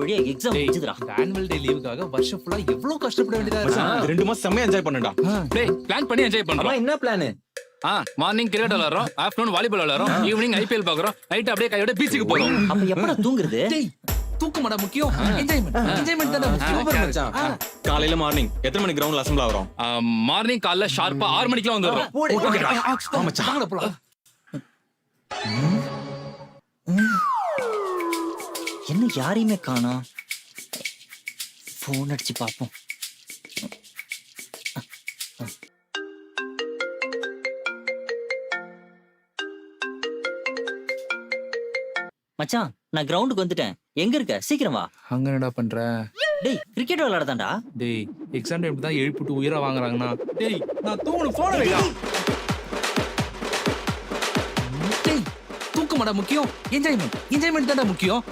வழியா exam முடிச்சுதுடா. Annual day லீவுக்காக வருஷம் ஃபுல்லா எவ்வளவு கஷ்டப்பட வேண்டியதா இருக்கு. அது 2 மாசம் செம்மையா என்ஜாய் பண்ணடா. டேய் பிளான் பண்ணி என்ஜாய் அம்மா பண்றோம். என்ன பிளான்? மார்னிங் கிரிக்கெட் விளையாடுறோம், ஆஃப்டர்நூன் வாலிபால் விளையாடுறோம், ஈவினிங் ஐபிஎல் பாக்குறோம், நைட் அப்படியே கையோட பீச்சுக்கு போறோம். அப்ப எப்படா தூங்குறது? டேய் தூக்கமாடா முக்கியம். என்ஜாய்மெண்ட் தான முக்கியம். சூப்பர் மச்சான். காலையில மார்னிங் எத்தனை மணிக்கு கிரவுண்ட்ல அசெம்பிள் ஆவறோம்? மார்னிங் காலைல ஷார்ப்பா 6 மணிக்கெல்லாம் வந்துடுறோம். வாங்கடா போலாம். என்ன யாரையுமே காணோம். போன் அடிச்சு பாப்போம். மச்சான் நான் கிரவுண்டுக்கு வந்துட்டேன். எங்க இருக்க? சீக்கிரம் வா. அங்க என்னடா பண்ற? டேய் கிரிக்கெட் விளையாடதான்டா. டேய் எக்ஸாம் டைம் தான் எழுப்பிட்டு உயிரா வாங்குறாங்கன்னா. டேய் நான் தூங்கணும் போன வைடா. டேய் தூக்கமாடா முக்கியம். என்ஜாய்மெண்ட் தானே முக்கியம்.